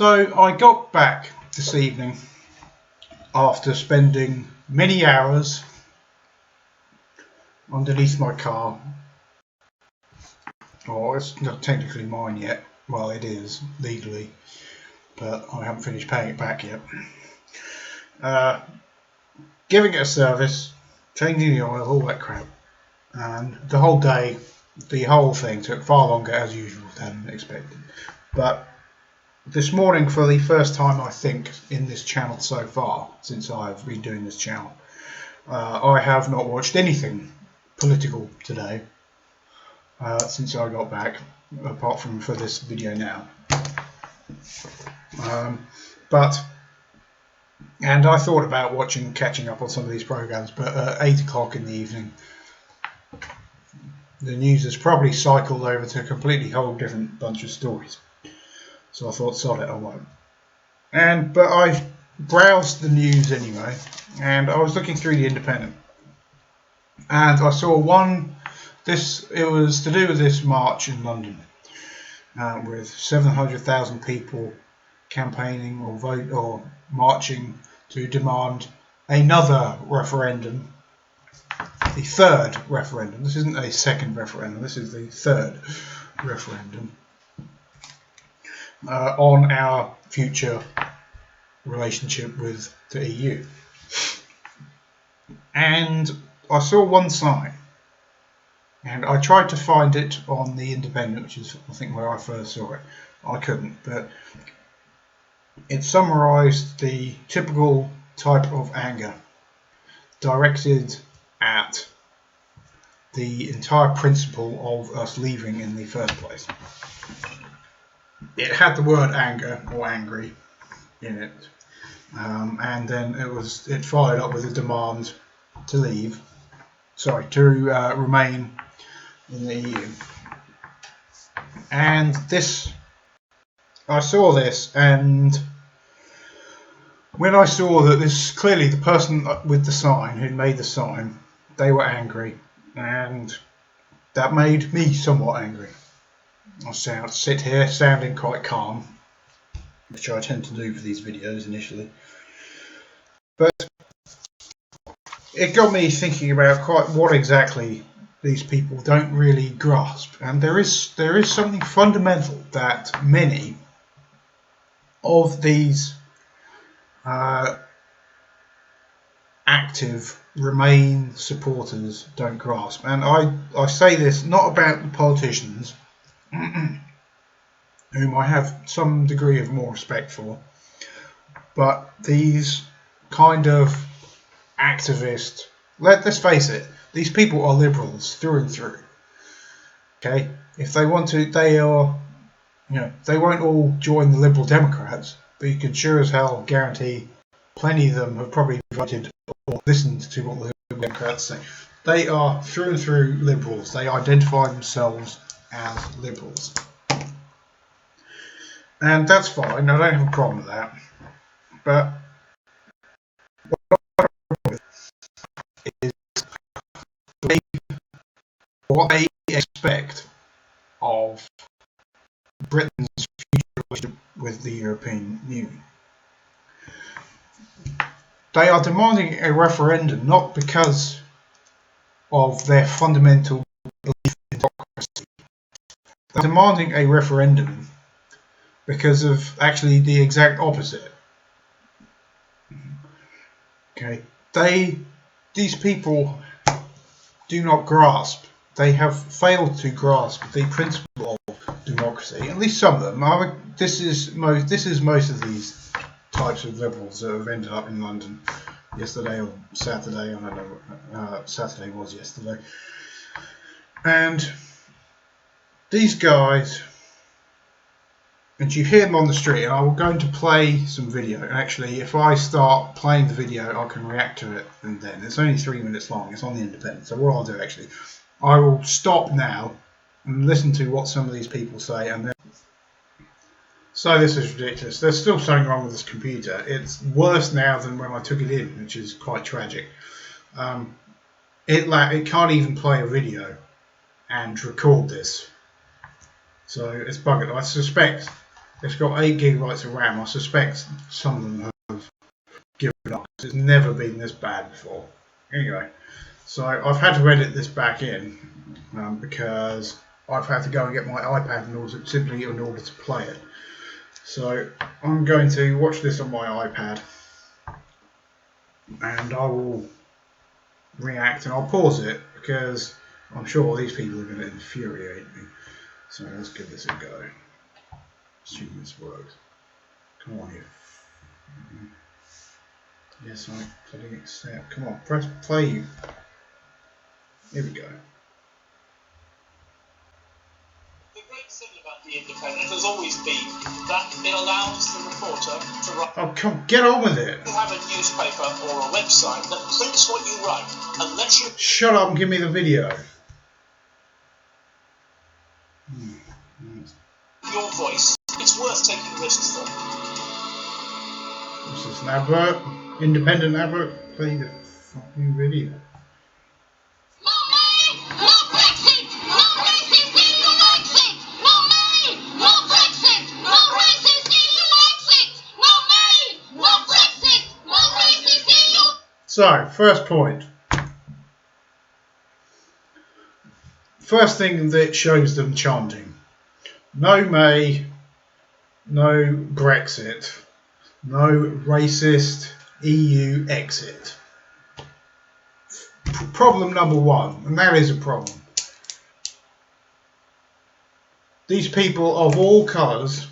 So I got back this evening after spending many hours underneath my car. Oh, it's not technically mine yet. Well, it is legally, but I haven't finished paying it back yet. Giving it a service, changing the oil, all that crap, and the whole day, the whole thing took far longer as usual than expected. But this morning, for the first time I think in this channel so far, since I've been doing this channel, I have not watched anything political today since I got back, apart from for this video now. And I thought about catching up on some of these programs, but at 8 o'clock in the evening, the news has probably cycled over to a completely whole different bunch of stories. So I thought, sod it, I won't. But I browsed the news anyway, and I was looking through the Independent, and I saw one. It was to do with this march in London, with 700,000 people campaigning or marching to demand another referendum, the third referendum. This isn't a second referendum. This is the third referendum. On our future relationship with the EU. And I saw one sign, and I tried to find it on the Independent, which is I think where I first saw it. I couldn't, but it summarised the typical type of anger directed at the entire principle of us leaving in the first place. It had the word anger or angry in it, and then it followed up with a demand to remain in the EU. And I saw this, and when I saw that clearly the person with the sign, who made the sign, they were angry, and that made me somewhat angry. I sit here sounding quite calm, which I tend to do for these videos initially, but it got me thinking about quite what exactly these people don't really grasp. And there is something fundamental that many of these active Remain supporters don't grasp. And I say this not about the politicians, whom I have some degree of more respect for, but these kind of activist, let's face it, these people are liberals through and through. Okay, if they want to, they won't all join the Liberal Democrats, but you can sure as hell guarantee plenty of them have probably voted or listened to what the Liberal Democrats say. They are through and through liberals. They identify themselves as liberals. And that's fine, I don't have a problem with that. But what they expect of Britain's future relationship with the European Union. They are demanding a referendum not because of their fundamental belief in democracy. They're demanding a referendum because of actually the exact opposite. Okay, these people do not grasp. They have failed to grasp the principle of democracy. At least some of them. This is most of these types of liberals that have ended up in London yesterday or Saturday. I don't know. Saturday was yesterday. And these guys, and you hear them on the street, and I'm going to play some video. Actually, if I start playing the video, I can react to it, and then it's only 3 minutes long. It's on the Independent. So what I'll do, actually, I will stop now and listen to what some of these people say, and then. So this is ridiculous. There's still something wrong with this computer. It's worse now than when I took it in, which is quite tragic. It can't even play a video and record this. So it's buggered. I suspect It's got 8 gigabytes of RAM. I suspect some of them have given up because it's never been this bad before. Anyway, so I've had to edit this back in because I've had to go and get my iPad simply in order to play it. So I'm going to watch this on my iPad, and I will react, and I'll pause it because I'm sure these people are going to infuriate me. So let's give this a go. Assume this works. Come on, you. Yes, I bloody accept. Come on, press play. Here we go. The great thing about The Independent has always been that it allows the reporter to write. Oh, come, get on with it. You have a newspaper or a website that prints what you write and lets you. Shut up and give me the video. Your voice. It's worth taking risks for. This is an advert. Independent advert. Play the fucking video. No me! No Brexit! No racist EU exit! No me! No Brexit! No racist EU exit! No me! No Brexit! No racist EU. So, first point. First thing that shows them chanting. No May, no Brexit, no racist EU exit. Problem number one, and that is a problem. These people of all colours,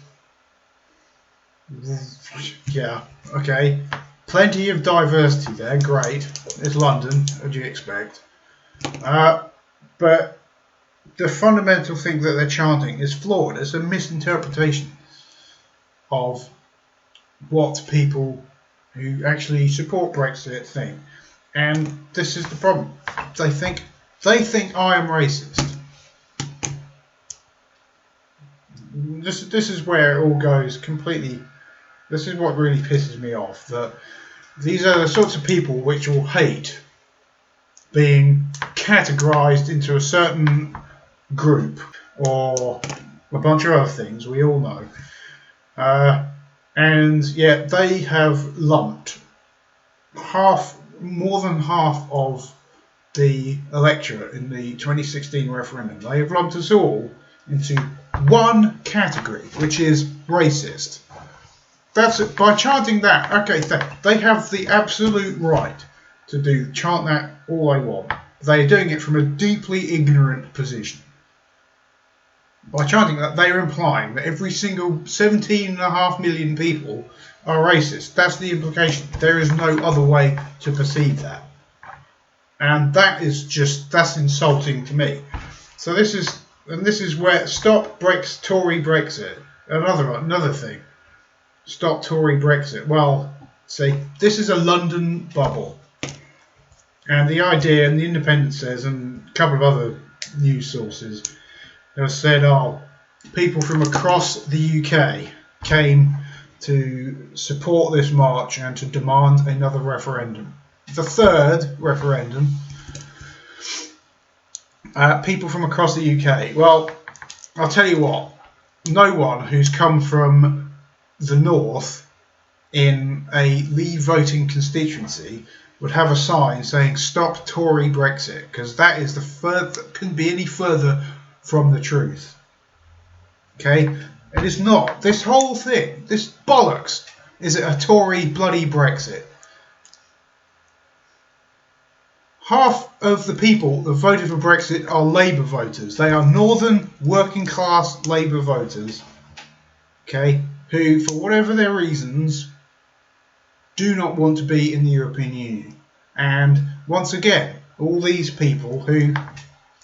yeah, okay, plenty of diversity there, great. It's London, what do you expect? But the fundamental thing that they're chanting is flawed. It's a misinterpretation of what people who actually support Brexit think. And this is the problem. They think I am racist. This is where it all goes completely. This is what really pisses me off. That these are the sorts of people which will hate being categorized into a certain group or a bunch of other things we all know, and yet they have lumped more than half of the electorate in the 2016 referendum. They have lumped us all into one category, which is racist. That's it. By chanting that, okay, they have the absolute right to chant that all they want. They are doing it from a deeply ignorant position. By chanting that, they are implying that every single 17.5 million people are racist. That's the implication. There is no other way to perceive that. And that's insulting to me. So this is where stop Tory Brexit. Another thing. Stop Tory Brexit. Well, see, this is a London bubble. And the idea, and the Independent says, and a couple of other news sources have said, people from across the UK came to support this march and to demand another referendum. The third referendum, people from across the UK. Well, I'll tell you what, no one who's come from the north in a Leave voting constituency would have a sign saying "Stop Tory Brexit," because that is couldn't be any further from the truth. Okay, it is not. This whole thing, this bollocks, is it a Tory bloody Brexit? Half of the people that voted for Brexit are Labour voters. They are northern working class Labour voters, okay, who, for whatever their reasons, do not want to be in the European Union. And once again, all these people who,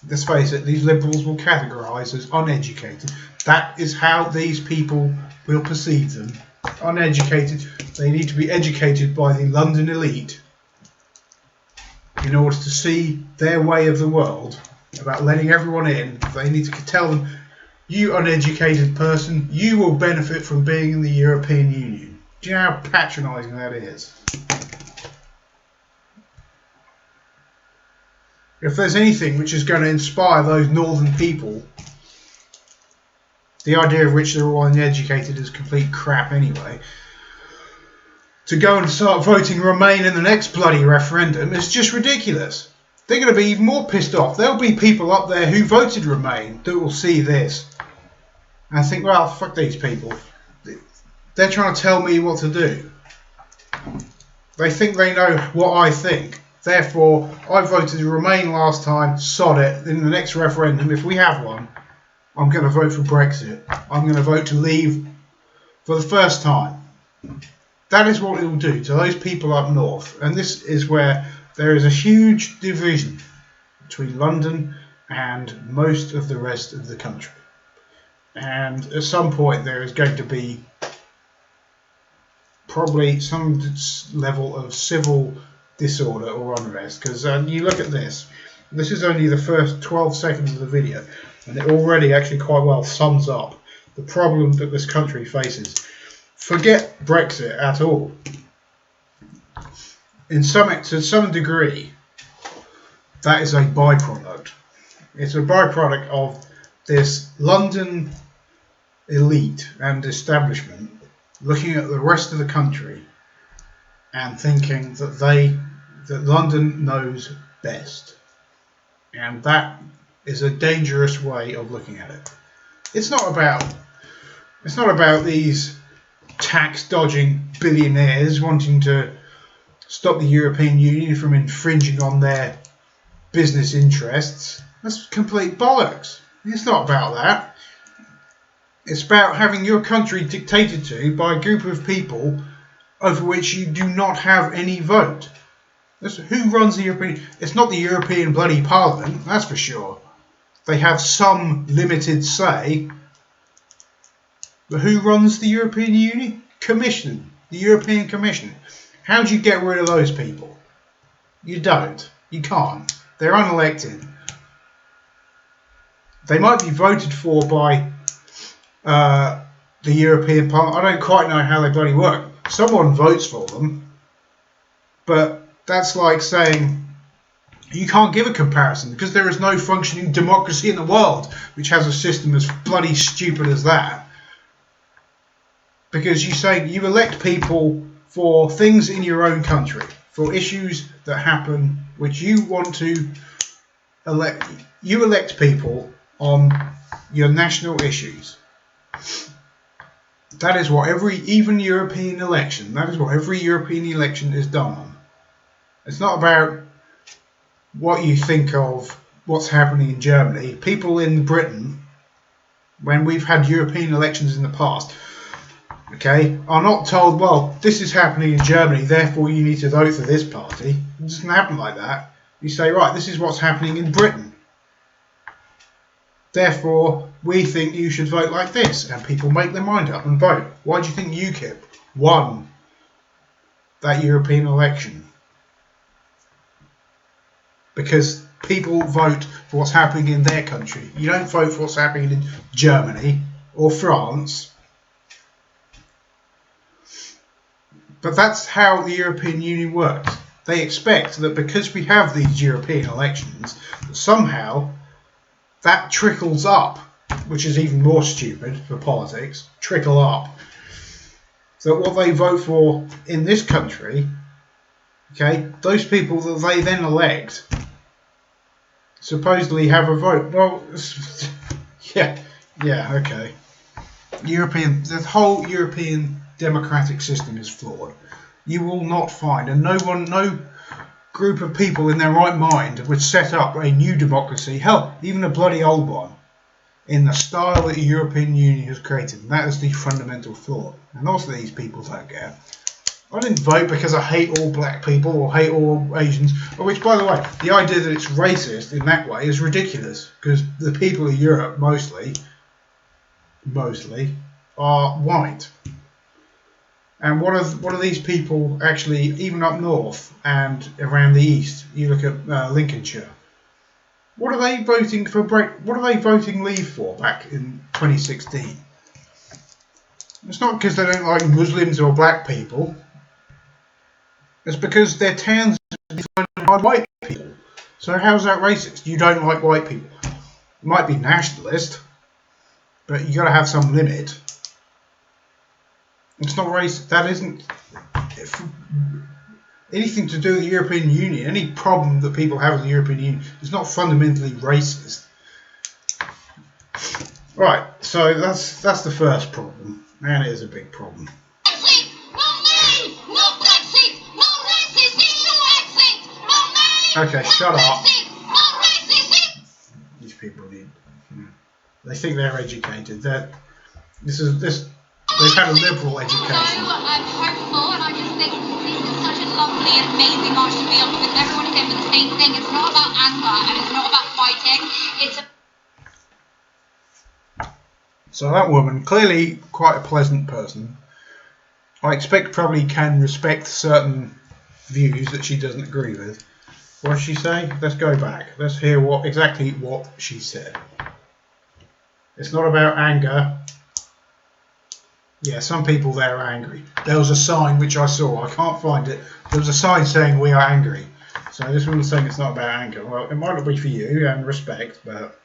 let's face it, these liberals will categorise as uneducated. That is how these people will perceive them. Uneducated. They need to be educated by the London elite in order to see their way of the world about letting everyone in. They need to tell them, you uneducated person, you will benefit from being in the European Union. Do you know how patronising that is? If there's anything which is going to inspire those northern people, the idea of which they're all uneducated is complete crap anyway, to go and start voting Remain in the next bloody referendum is just ridiculous. They're going to be even more pissed off. There'll be people up there who voted Remain that will see this and think, well, fuck these people. They're trying to tell me what to do. They think they know what I think. Therefore, I voted Remain last time, sod it. In the next referendum, if we have one, I'm going to vote for Brexit. I'm going to vote to leave for the first time. That is what it will do to those people up north. And this is where there is a huge division between London and most of the rest of the country. And at some point there is going to be probably some level of civil disorder or unrest, because you look at this. This is only the first 12 seconds of the video, and it already actually quite well sums up the problem that this country faces. Forget Brexit at all. To some degree, that is a byproduct. It's a byproduct of this London elite and establishment looking at the rest of the country and thinking that London knows best. And that is a dangerous way of looking at it. It's not about these tax dodging billionaires wanting to stop the European Union from infringing on their business interests. That's complete bollocks. It's not about that. It's about having your country dictated to by a group of people over which you do not have any vote. Who runs the European? It's not the European bloody Parliament, that's for sure. They have some limited say. But who runs the European Union? Commission. The European Commission. How do you get rid of those people? You don't. You can't. They're unelected. They might be voted for by the European Parliament. I don't quite know how they bloody work. Someone votes for them. But that's like saying you can't give a comparison because there is no functioning democracy in the world which has a system as bloody stupid as that. Because you say you elect people for things in your own country, for issues that happen which you want to elect. You elect people on your national issues. That is what every European election is done on. It's not about what you think of what's happening in Germany. People in Britain, when we've had European elections in the past, okay, are not told, well, this is happening in Germany, therefore you need to vote for this party. It doesn't happen like that. You say, right, this is what's happening in Britain. Therefore, we think you should vote like this. And people make their mind up and vote. Why do you think UKIP won that European election? Because people vote for what's happening in their country. You don't vote for what's happening in Germany or France. But that's how the European Union works. They expect that because we have these European elections, that somehow that trickles up, which is even more stupid for politics, trickle up. So what they vote for in this country, okay, those people that they then elect supposedly have a vote. Well, yeah, okay. The whole European democratic system is flawed. You will not find, and no group of people in their right mind would set up a new democracy, hell, even a bloody old one, in the style that the European Union has created. And that is the fundamental flaw. And also these people don't get. I didn't vote because I hate all black people or hate all Asians, which, by the way, the idea that it's racist in that way is ridiculous, because the people of Europe mostly are white. And what are these people actually, even up north and around the east? You look at Lincolnshire. What are they voting for? What are they voting leave for back in 2016? It's not because they don't like Muslims or black people. It's because their towns are defined by white people. So how's that racist? You don't like white people. It might be nationalist. but you got to have some limit. It's not racist. That isn't anything to do with the European Union. Any problem that people have with the European Union is not fundamentally racist. Right, so that's the first problem, and it is a big problem. Exit! No me! No Brexit! No racist EU exit! No me! Okay, no shut up. Brexit! No racist! These people they think they're educated. They've had a liberal education. So I'm hopeful, and I just think this is such a lovely and amazing march to be on because everyone is saying the same thing. It's not about anger and it's not about fighting. It's So that woman, clearly quite a pleasant person, I expect probably can respect certain views that she doesn't agree with. What did she say? Let's go back. Let's hear exactly what she said. It's not about anger. Yeah, some people there are angry. There was a sign which I saw. I can't find it. There was a sign saying we are angry. So this woman's saying it's not about anger. Well, it might not be for you and respect, but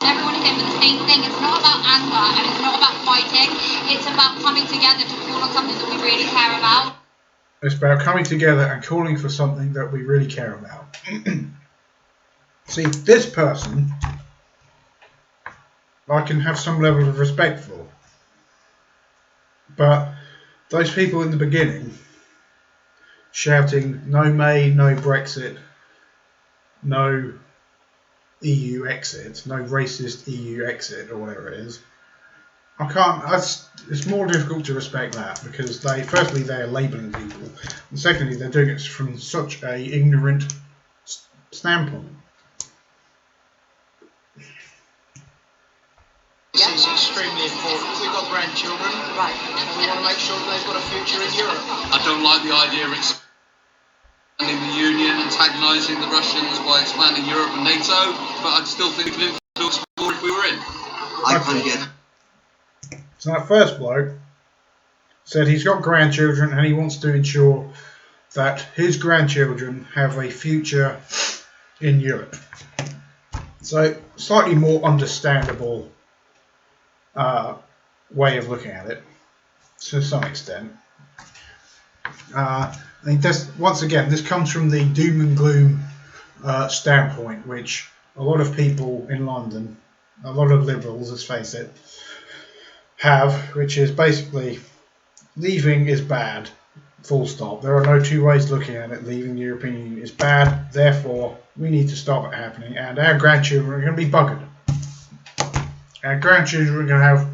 everyone is saying the same thing. It's not about anger and it's not about fighting. It's about coming together to call on something that we really care about. it's about coming together and calling for something that we really care about. See, this person I can have some level of respect for. But those people in the beginning shouting no May, no Brexit, no EU exit, no racist EU exit or whatever it is, I can't. It's more difficult to respect that because firstly they are labelling people, and secondly they're doing it from such a ignorant standpoint. This is extremely important. We've got grandchildren, right, and we want to make sure that they've got a future in Europe. I don't like the idea of expanding the Union, antagonising the Russians by expanding Europe and NATO, but I still think we could influence more if we were in. I can't get. So that first bloke said he's got grandchildren and he wants to ensure that his grandchildren have a future in Europe. So slightly more understandable way of looking at it to some extent. I think once again this comes from the doom and gloom standpoint, which a lot of people in London, a lot of liberals, let's face it, have, which is basically leaving is bad, full stop. There are no two ways looking at it. Leaving the European Union is bad, therefore we need to stop it happening, and our grandchildren are going to be buggered. Our grandchildren are going to have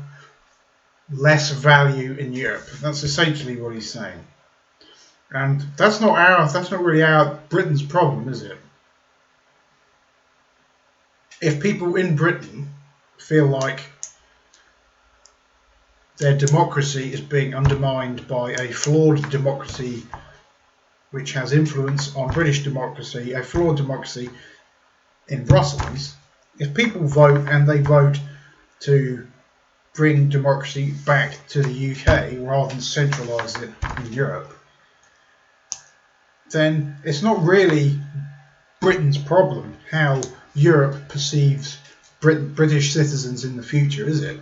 less value in Europe. That's essentially what he's saying. And that's not really Britain's problem, is it? If people in Britain feel like their democracy is being undermined by a flawed democracy which has influence on British democracy, a flawed democracy in Brussels, if people vote and they vote to bring democracy back to the UK rather than centralise it in Europe, then it's not really Britain's problem how Europe perceives British citizens in the future, is it?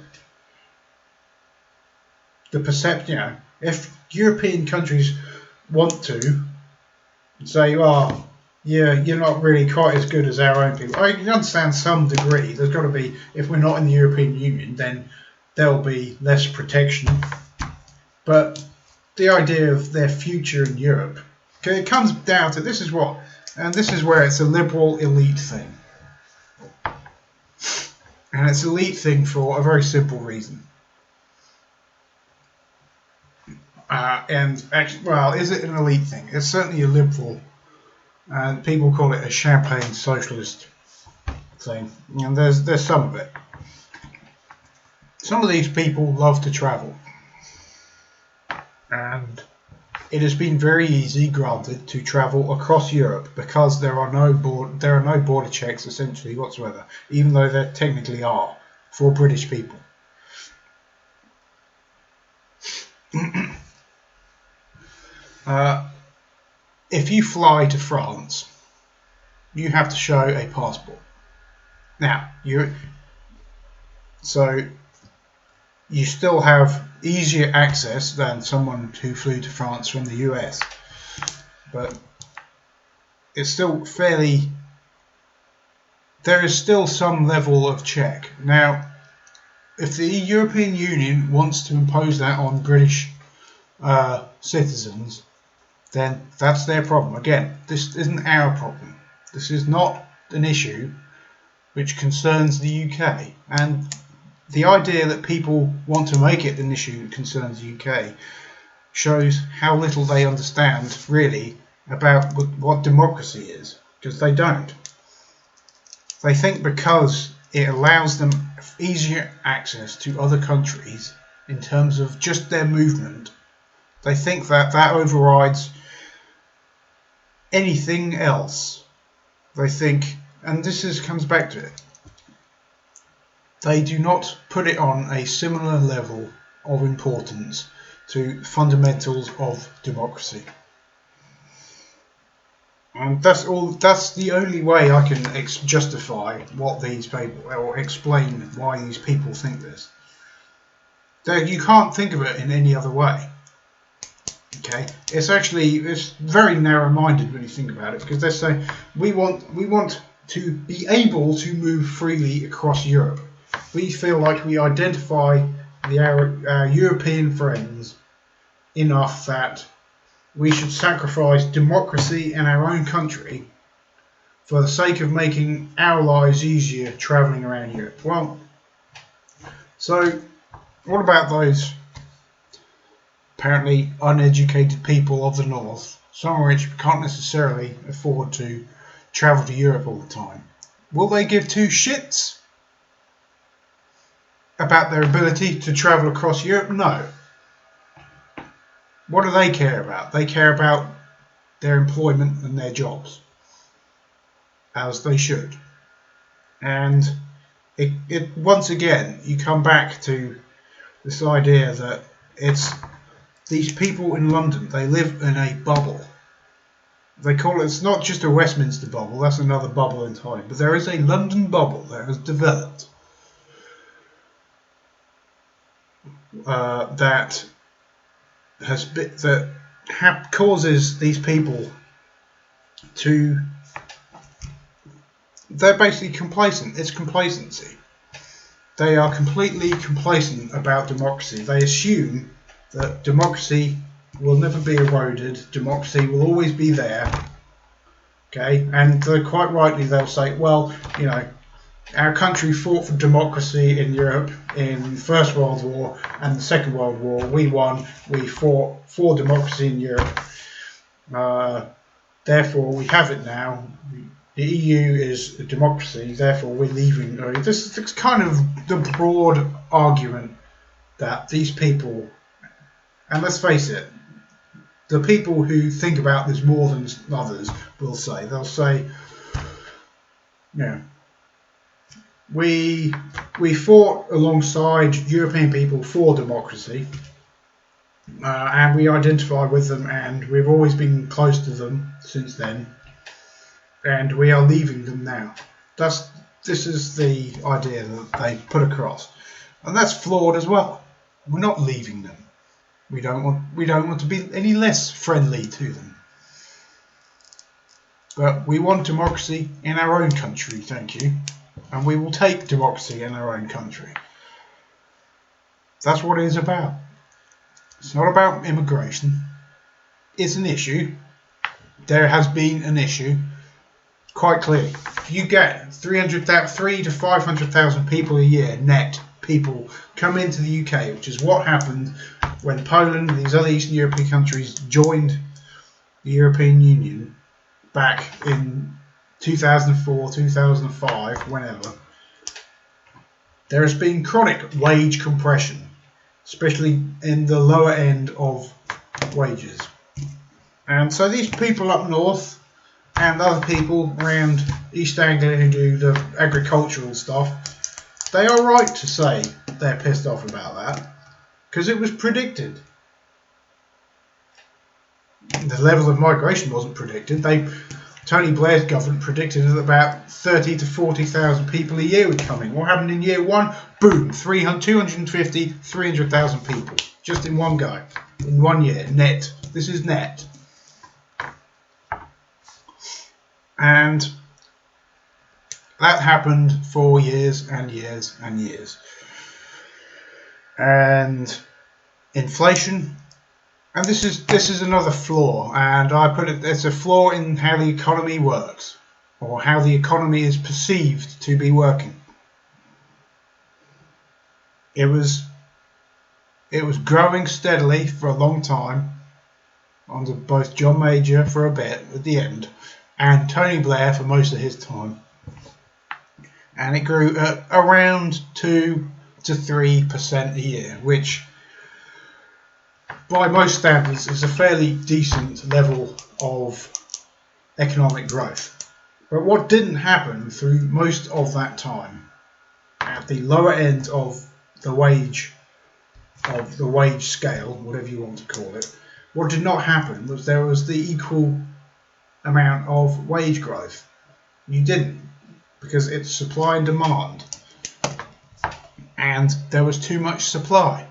The perception, if European countries want to say, oh, yeah, you're not really quite as good as our own people. I can understand some degree. There's got to be, if we're not in the European Union, then there'll be less protection. But the idea of their future in Europe, okay, it comes down to this is where it's a liberal elite thing. And it's an elite thing for a very simple reason. And actually, well, is it an elite thing? It's certainly a liberal, and people call it a champagne socialist thing. And there's some of it. Some of these people love to travel, and it has been very easy, granted, to travel across Europe because there are no border checks essentially whatsoever, even though there technically are for British people. If you fly to France, you have to show a passport. Now, you still have easier access than someone who flew to France from the US. But it's still fairly... There is still some level of check. Now, if the European Union wants to impose that on British citizens, then that's their problem. Again, this isn't our problem. This is not an issue which concerns the UK. And the idea that people want to make it an issue that concerns the UK shows how little they understand, really, about what democracy is, because they don't. They think because it allows them easier access to other countries in terms of just their movement, they think that that overrides anything else. They think, and comes back to it, they do not put it on a similar level of importance to fundamentals of democracy. And that's the only way I can justify what these people, or explain why these people think this. You can't think of it in any other way. Okay, it's very narrow-minded when you think about it, because they say we want to be able to move freely across Europe. We feel like we identify our European friends enough that we should sacrifice democracy in our own country for the sake of making our lives easier travelling around Europe. Well, so what about those apparently uneducated people of the north, some of which can't necessarily afford to travel to Europe all the time? Will they give two shits about their ability to travel across Europe? No. What do they care about? They care about their employment and their jobs, as they should. And it once again, you come back to this idea that it's these people in London, they live in a bubble. They call it, it's not just a Westminster bubble, that's another bubble entirely, but there is a London bubble that has developed that causes these people to, they're basically complacent. It's complacency. They are completely complacent about democracy. They assume that democracy will never be eroded, democracy will always be there. Okay, and quite rightly they'll say, well, you know, our country fought for democracy in Europe in the First World War and the Second World War. We won. We fought for democracy in Europe. Therefore, we have it now. The EU is a democracy. Therefore, we're leaving. This is kind of the broad argument that these people, and let's face it, the people who think about this more than others will say, they'll say, yeah, we fought alongside European people for democracy, and we identify with them, and we've always been close to them since then, and we are leaving them now. This is the idea that they put across, and that's flawed as well. We're not leaving them. We don't want to be any less friendly to them. But we want democracy in our own country, thank you. And we will take democracy in our own country. That's what it is about. It's not about immigration. It's an issue. There has been an issue, quite clearly. If you get 300,000 to 500,000 people a year, net people, come into the UK, which is what happened when Poland and these other Eastern European countries joined the European Union back in 2004, 2005, whenever. There has been chronic wage compression, especially in the lower end of wages. And so these people up north and other people around East Anglia who do the agricultural stuff, they are right to say they're pissed off about that, because it was predicted. The level of migration wasn't predicted. Tony Blair's government predicted that about 30 to 40,000 people a year were coming. What happened in year one? Boom, 250, 300,000 people. Just in one go. In 1 year. Net. This is net. And that happened for years and years and years. And inflation. And this is another flaw, and I put it's a flaw in how the economy works, or how the economy is perceived to be working. It was growing steadily for a long time, under both John Major for a bit at the end, and Tony Blair for most of his time, and it grew at around 2 to 3% a year, which by most standards is a fairly decent level of economic growth. But what didn't happen through most of that time, at the lower end of the wage scale, whatever you want to call it, what did not happen was there was the equal amount of wage growth. You didn't, because it's supply and demand, and there was too much supply.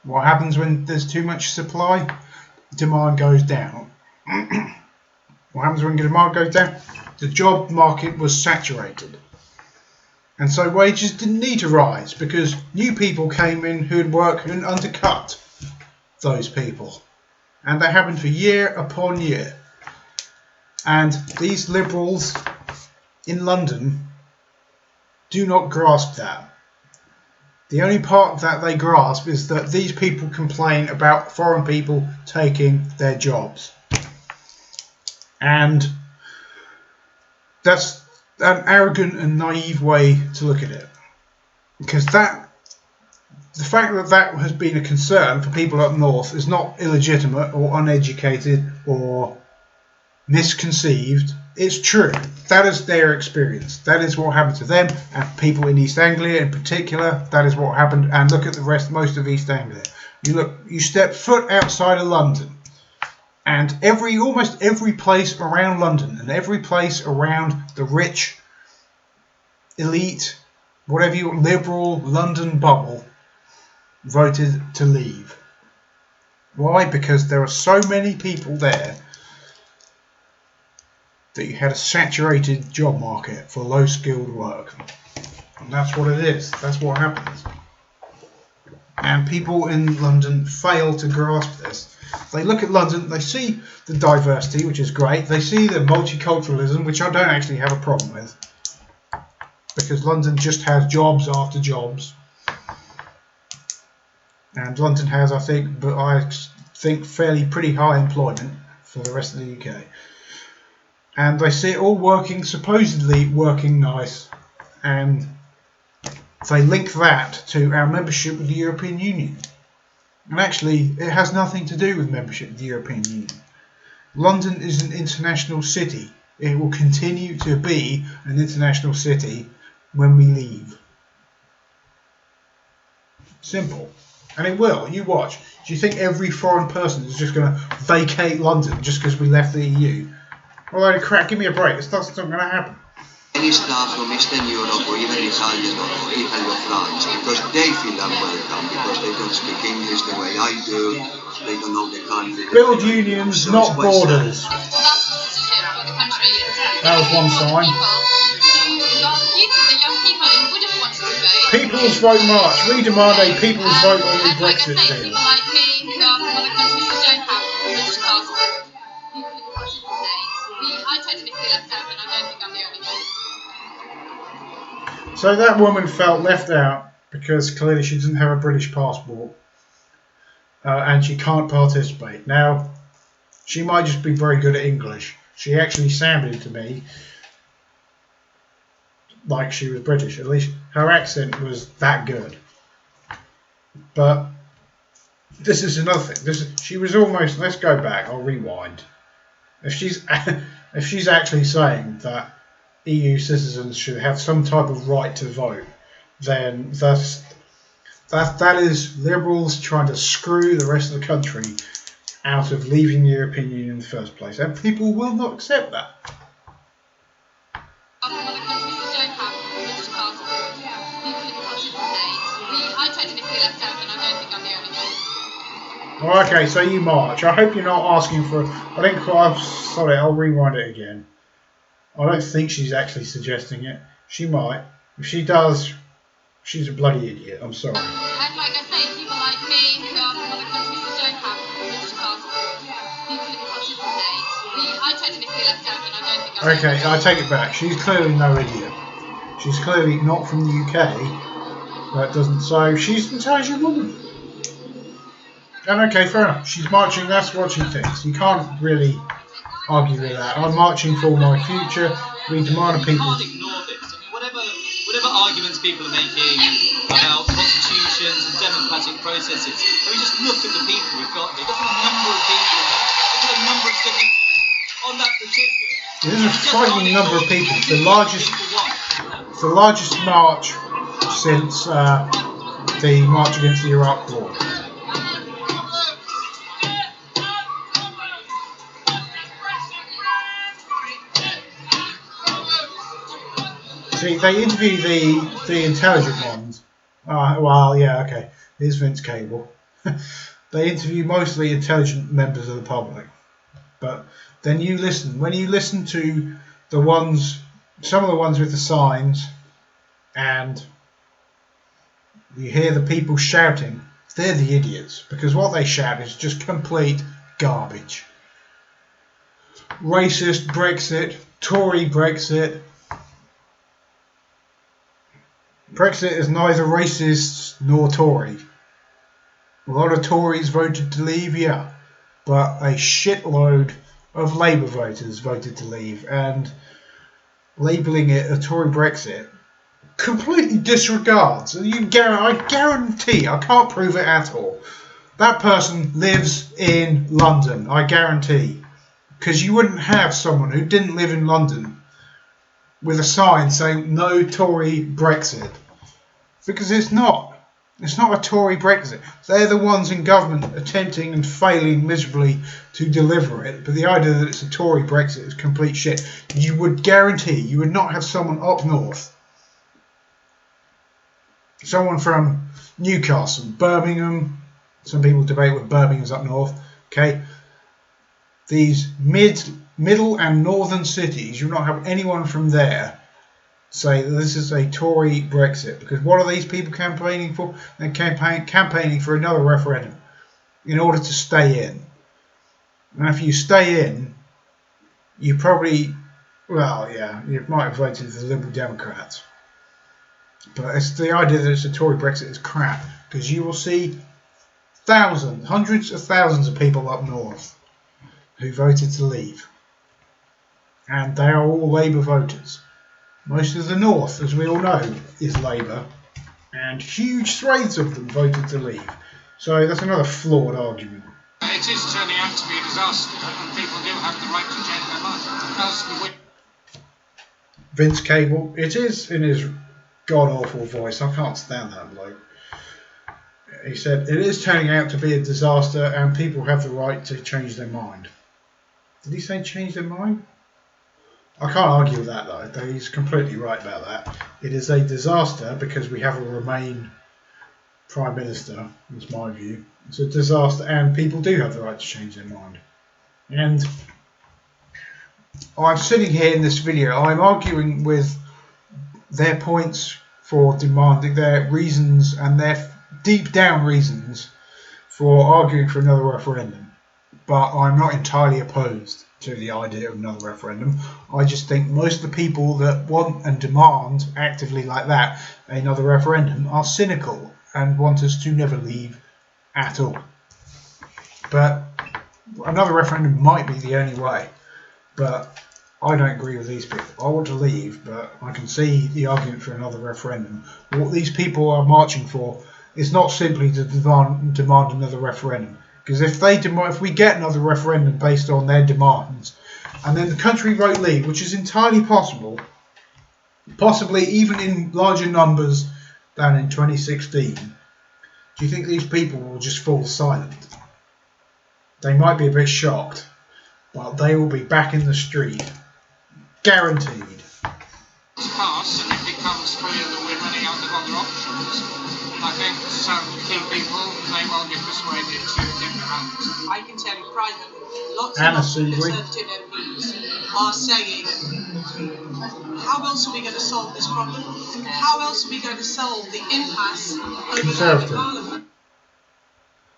What happens when there's too much supply? Demand goes down. What happens when demand goes down? The job market was saturated. And so wages didn't need to rise because new people came in who'd work and undercut those people. And that happened for year upon year. And these liberals in London do not grasp that. The only part that they grasp is that these people complain about foreign people taking their jobs. And that's an arrogant and naive way to look at it. Because the fact that that has been a concern for people up north is not illegitimate or uneducated or misconceived. It's true. That is their experience. That is what happened to them and people in East Anglia in particular. That is what happened. And look at the rest, most of East Anglia. You step foot outside of London, and almost every place around London and every place around the rich, elite, whatever you want, liberal London bubble voted to leave. Why? Because there are so many people there that you had a saturated job market for low-skilled work. And that's what it is. That's what happens. And people in London fail to grasp this. They look at London, they see the diversity, which is great. They see the multiculturalism, which I don't actually have a problem with, because London just has jobs after jobs. And London has, I think fairly pretty high employment for the rest of the UK. And they see it all working, supposedly working nice, and they link that to our membership with the European Union. And actually, it has nothing to do with membership with the European Union. London is an international city. It will continue to be an international city when we leave. Simple. And it will. You watch. Do you think every foreign person is just going to vacate London just because we left the EU? Well, crap, give me a break. It's not going to happen. Any staff from Eastern Europe or even Italian or Italy or France, because they feel unwelcome because they don't speak English the way I do, they don't know the country. Build unions, so not borders. That was one sign. People's Vote March. We demand a people's vote on the Brexit deal. So that woman felt left out because clearly she doesn't have a British passport and she can't participate. Now, she might just be very good at English. She actually sounded to me like she was British. At least her accent was that good. But this is another thing. She was almost. Let's go back. I'll rewind. If she's actually saying that EU citizens should have some type of right to vote, then that is liberals trying to screw the rest of the country out of leaving the European Union in the first place, and people will not accept that. Well, okay, so you march. I hope you're not asking for. I think. Sorry, I'll rewind it again. I don't think she's actually suggesting it. She might. If she does, she's a bloody idiot. I'm sorry. And like I say, people like me who are from other countries who don't have water cards, people in countries from I technically left out and I don't think I Okay, I take it back. She's clearly no idiot. She's clearly not from the UK. That doesn't. So she's an intelligent woman. And okay, fair enough. She's marching. That's what she thinks. You can't really argue with that. I'm marching for my future. We demand of people. You can't ignore this. I mean, whatever arguments people are making about constitutions and democratic processes, I mean, just look at the people we've got here. Look at the number of people. Look at the number of signatures on that petition. There's a frightening number of people. It's the largest march since the march against the Iraq War. See, they interview the intelligent ones. Well, yeah, okay. Here's Vince Cable. They interview mostly intelligent members of the public. But then you listen. When you listen to the ones, some of the ones with the signs, and you hear the people shouting, they're the idiots. Because what they shout is just complete garbage. Racist Brexit, Tory Brexit. Brexit is neither racist nor Tory. A lot of Tories voted to leave, yeah, but a shitload of Labour voters voted to leave, and labelling it a Tory Brexit completely disregards. I guarantee, I can't prove it at all, that person lives in London, I guarantee, because you wouldn't have someone who didn't live in London with a sign saying no Tory Brexit. Because it's not a Tory Brexit. They're the ones in government attempting and failing miserably to deliver it. But the idea that it's a Tory Brexit is complete shit. You would guarantee you would not have someone up north, someone from Newcastle, Birmingham. Some people debate whether Birmingham's up north. Okay, these middle and northern cities, you will not have anyone from there say that this is a Tory Brexit, because what are these people campaigning for? They're campaigning for another referendum in order to stay in. And if you stay in, you probably, well, yeah, you might have voted for the Liberal Democrats. But it's the idea that it's a Tory Brexit is crap, because you will see thousands, hundreds of thousands of people up north who voted to leave. And they are all Labour voters. Most of the North, as we all know, is Labour, and huge swathes of them voted to leave. So that's another flawed argument. It is turning out to be a disaster, and people do have the right to change their mind. Vince Cable, it is in his god-awful voice. I can't stand that bloke. He said, it is turning out to be a disaster, and people have the right to change their mind. Did he say change their mind? I can't argue with that though. He's completely right about that. It is a disaster because we have a Remain Prime Minister. That's my view. It's a disaster, and people do have the right to change their mind. And I'm sitting here in this video. I'm arguing with their points for demanding, their reasons and their deep down reasons for arguing for another referendum. But I'm not entirely opposed to the idea of another referendum. I just think most of the people that want and demand actively like that another referendum are cynical and want us to never leave at all. But another referendum might be the only way. But I don't agree with these people. I want to leave, but I can see the argument for another referendum. What these people are marching for is not simply to demand another referendum. Because if we get another referendum based on their demands, and then the country vote leave, which is entirely possible, possibly even in larger numbers than in 2016, do you think these people will just fall silent? They might be a bit shocked, but they will be back in the street, guaranteed. Pass, and it becomes clear that we're running out of other options. I think some key people may well get persuaded to get behind it. I can tell you privately, lots Anna of Soubry. Conservative MPs are saying, how else are we going to solve this problem? How else are we going to solve the impasse over there in Conservative. Parliament?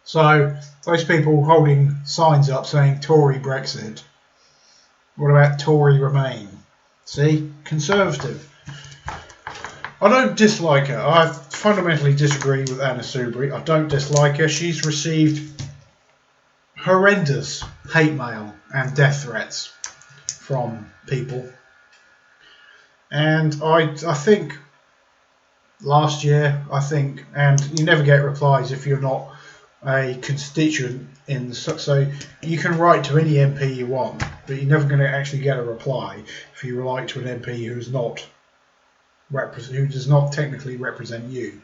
So those people holding signs up saying Tory Brexit. What about Tory Remain? See, Conservative. I don't dislike her. I fundamentally disagree with Anna Soubry. I don't dislike her. She's received horrendous hate mail and death threats from people. And I think last year, and you never get replies if you're not a constituent so you can write to any MP you want, but you're never going to actually get a reply if you write to an MP who does not technically represent you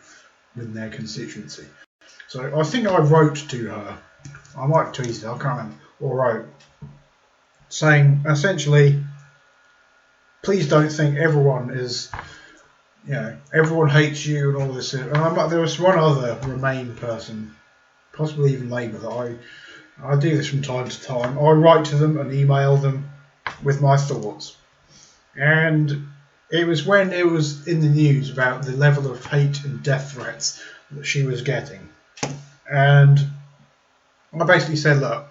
in their constituency. So I think I wrote to her. I might have tweeted it, I can't remember, or wrote, saying essentially, please don't think everyone is, everyone hates you and all this. And there was one other Remain person, possibly even Labour, that I do this from time to time. I write to them and email them with my thoughts. And it was when it was in the news about the level of hate and death threats that she was getting. And I basically said, look,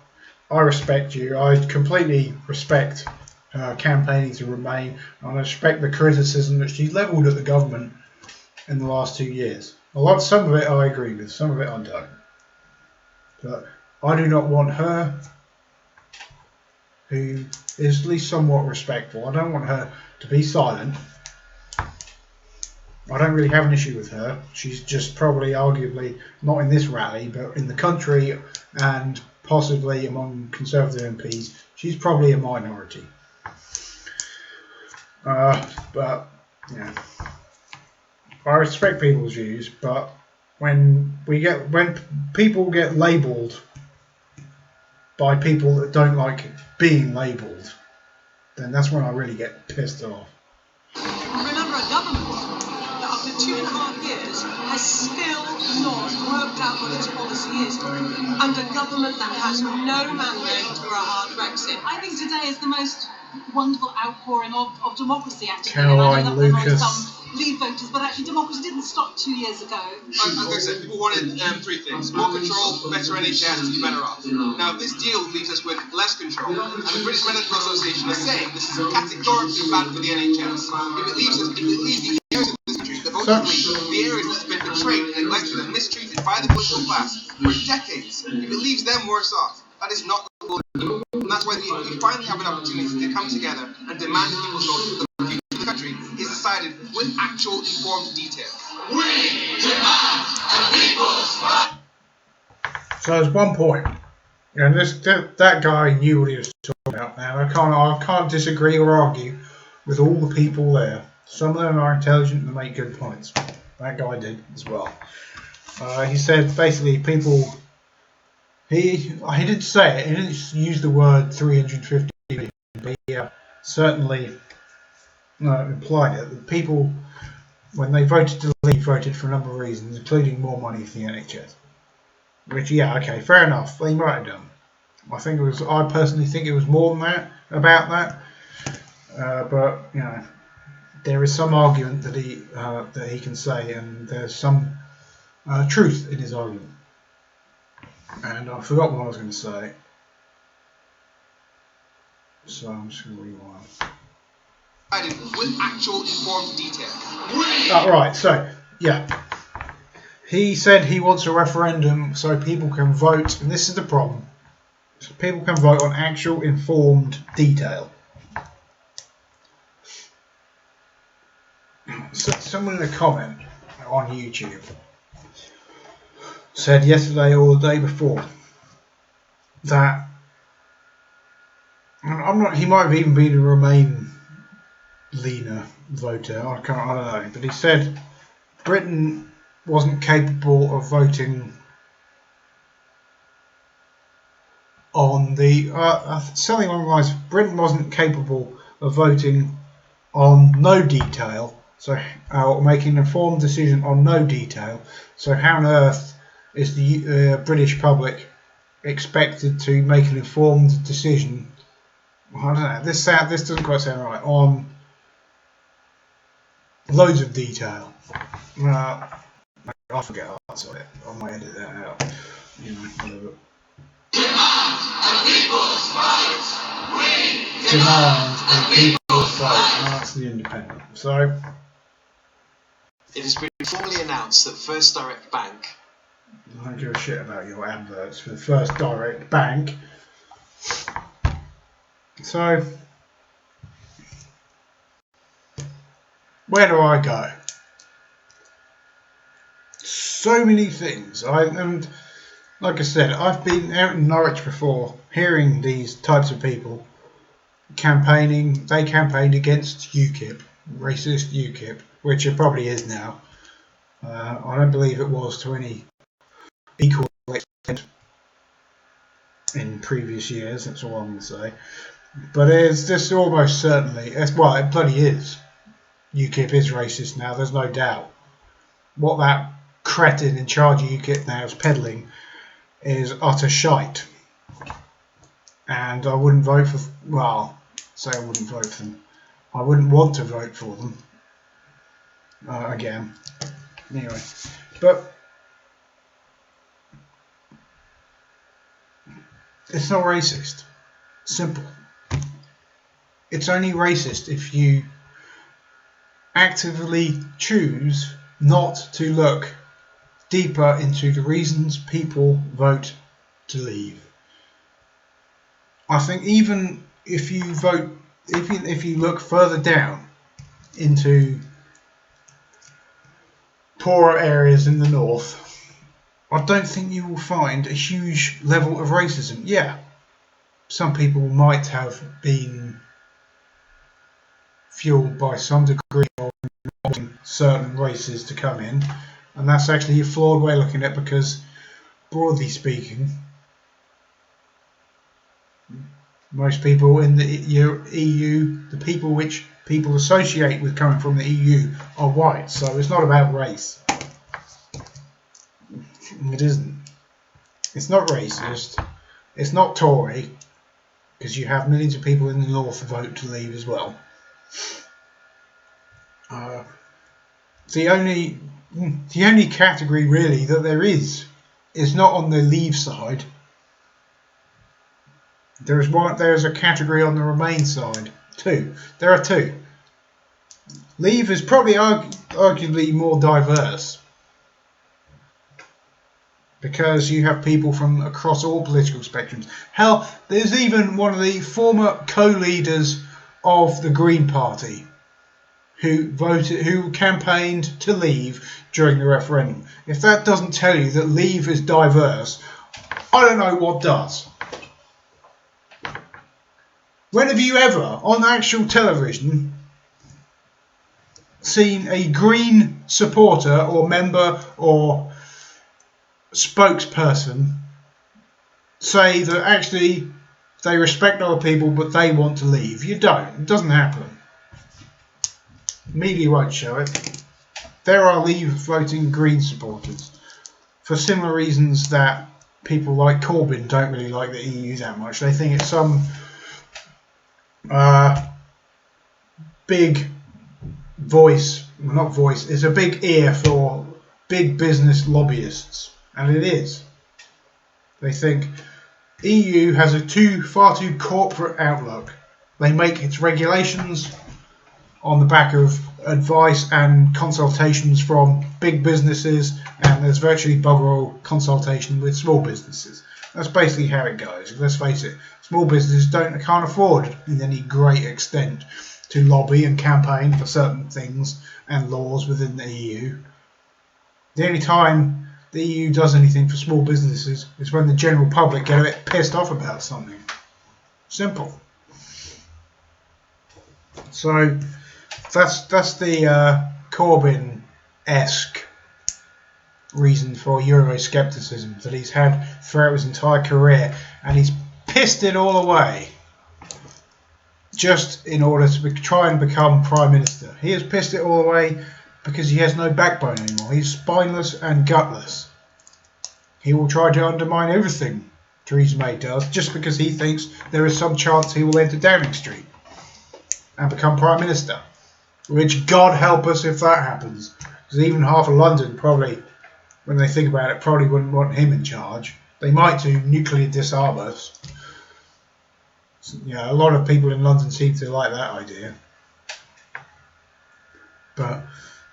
I respect you. I completely respect her campaigning to Remain. And I respect the criticism that she's levelled at the government in the last 2 years. Some of it I agree with, some of it I don't. But I do not want her, who is at least somewhat respectful, I don't want her to be silent. I don't really have an issue with her. She's just probably, arguably, not in this rally, but in the country and possibly among Conservative MPs, she's probably a minority. But, I respect people's views, but when people get labelled by people that don't like being labelled, then that's when I really get pissed off. Remember, a government that after 2.5 years has still not worked out what its policy is, and a government that has no mandate for a hard Brexit. I think today is the most wonderful outpouring of democracy, actually. Caroline and I know that there are Lucas. some Leave voters, but actually democracy didn't stop 2 years ago. Like I said, people wanted three things: more control, better NHS, to be better off. Now, this deal leaves us with less control, and the British Medical Association is saying this is categorically bad for the NHS. If it leaves the areas of this country, the areas that's been betrayed, neglected, and mistreated by the political class for decades, if it leaves them worse off, that is not what we'll do. And that's why we finally have an opportunity to come together and demand that people's vote for the future of the country is decided with actual informed detail. We demand the people's vote. So there's one point, and that guy knew what he was talking about. Now I can't disagree or argue with all the people there. Some of them are intelligent and make good points. That guy did as well. He said basically people. He didn't say it. He didn't use the word 350 million, but he certainly implied it. The people, when they voted to leave, voted for a number of reasons, including more money for the NHS. Which, okay, fair enough. They might have done. I personally think it was more than that, about that. But there is some argument that he can say, and there's some truth in his argument. And I forgot what I was going to say, so I'm just going to rewind. With actual informed detail. Right, so he said he wants a referendum so people can vote, and this is the problem. So people can vote on actual informed detail. So someone in a comment on YouTube said yesterday or the day before that he might have even been a Remain leaner voter, I don't know, but he said Britain wasn't capable of voting on something along the lines of Britain wasn't capable of voting on no detail So, making an informed decision on no detail. So, how on earth is the British public expected to make an informed decision? I don't know. This doesn't quite sound right. On loads of detail. I forget parts of it. I might edit that out. You know, whatever. Demand a people's vote. And that's the Independent. So, it has been formally announced that First Direct Bank. I don't give a shit about your adverts for the First Direct Bank. So, where do I go? So many things. And like I said, I've been out in Norwich before, hearing these types of people campaigning. They campaigned against UKIP, racist UKIP, which it probably is now. I don't believe it was to any equal extent in previous years. That's all I'm going to say. But it's just almost certainly, well, it bloody is. UKIP is racist now. There's no doubt. What that cretin in charge of UKIP now is peddling is utter shite. And I wouldn't vote for, well, say I wouldn't vote for them. I wouldn't want to vote for them again. Anyway, but it's not racist. Simple. It's only racist if you actively choose not to look deeper into the reasons people vote to leave. I think even if you vote, if you look further down into poorer areas in the north, I don't think you will find a huge level of racism. Yeah, some people might have been fueled by some degree of wanting certain races to come in, and that's actually a flawed way of looking at it, because broadly speaking, most people in the EU, the people which people associate with coming from the EU, are white, so it's not about race. It isn't. It's not racist. It's not Tory, because you have millions of people in the north vote to leave as well. The only category really that there is not on the leave side. There's a category on the remain side. There are two. Leave is probably arguably more diverse, because you have people from across all political spectrums. Hell, there's even one of the former co-leaders of the Green Party who campaigned to leave during the referendum. If that doesn't tell you that leave is diverse, I don't know what does. When have you ever, on actual television, seen a Green supporter or member or spokesperson say that actually they respect other people but they want to leave? You don't. It doesn't happen. Media won't show it. There are leave voting Green supporters for similar reasons that people like Corbyn don't really like the EU that much. They think it's some big voice, well, not voice, it's a big ear for big business lobbyists, and it is. They think EU has a far too corporate outlook. They make its regulations on the back of advice and consultations from big businesses, and there's virtually bugger all consultation with small businesses. That's basically how it goes. Let's face it, small businesses can't afford in any great extent to lobby and campaign for certain things and laws within the EU. The only time the EU does anything for small businesses is when the general public get a bit pissed off about something. Simple. So that's the Corbyn-esque reason for Euroscepticism that he's had throughout his entire career, and he's pissed it all away. just in order to try and become Prime Minister. He has pissed it all away because he has no backbone anymore. He's spineless and gutless. He will try to undermine everything Theresa May does just because he thinks there is some chance he will enter Downing Street and become Prime Minister. Which, God help us if that happens. Because even half of London probably, when they think about it, probably wouldn't want him in charge. They might do nuclear disarm us. Yeah, a lot of people in London seem to like that idea. But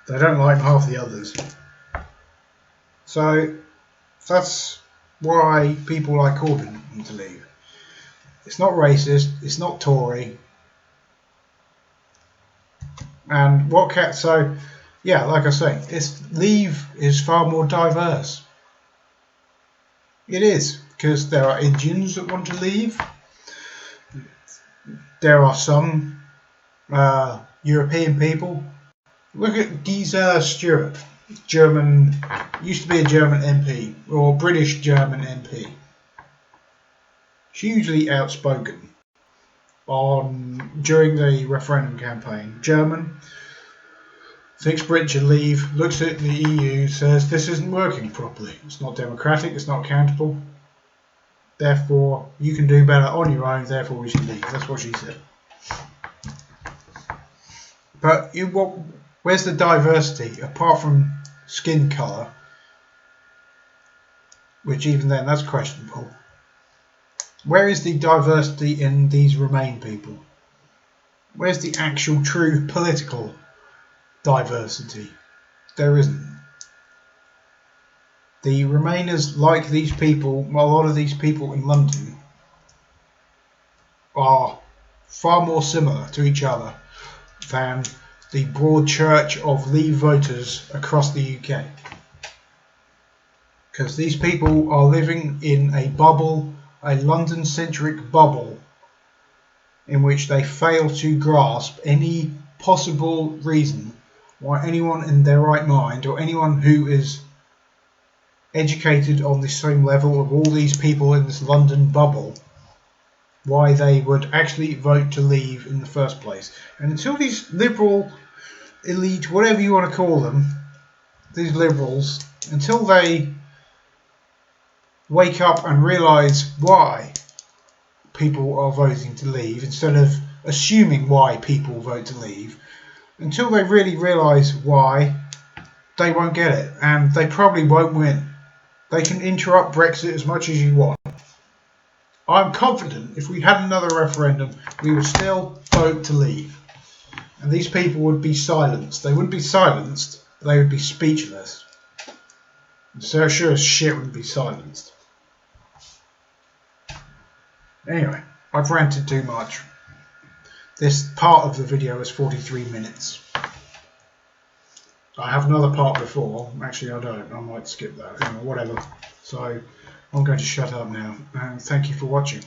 they don't like half the others. So that's why people like Corbyn want to leave. It's not racist, it's not Tory. And so yeah, like I say, Leave is far more diverse. It is, because there are Indians that want to leave. There are some European people. Look at Gisela Stewart, used to be a German MP, or British German MP. Hugely outspoken during the referendum campaign. German, thinks Britain should leave, looks at the EU, says this isn't working properly. It's not democratic, it's not accountable. Therefore, you can do better on your own, therefore we should leave. That's what she said. But where's the diversity, apart from skin colour? Which even then, that's questionable. Where is the diversity in these Remain people? Where's the actual true political diversity? There isn't. The Remainers, like these people, a lot of these people in London, are far more similar to each other than the broad church of Leave voters across the UK. Because these people are living in a bubble, a London-centric bubble, in which they fail to grasp any possible reason why anyone in their right mind, or anyone who is educated on the same level of all these people in this London bubble, why they would actually vote to leave in the first place. And until these liberal elite, whatever you want to call them, these liberals, until they wake up and realise why people are voting to leave, instead of assuming why people vote to leave, until they really realise why, they won't get it, and they probably won't win. They can interrupt Brexit as much as you want. I'm confident if we had another referendum, we would still vote to leave. And these people would be silenced. They wouldn't be silenced, they would be speechless. So sure as shit would be silenced. Anyway, I've ranted too much. This part of the video is 43 minutes. I have another part before. Actually, I don't. I might skip that. You know, whatever. So, I'm going to shut up now. And thank you for watching.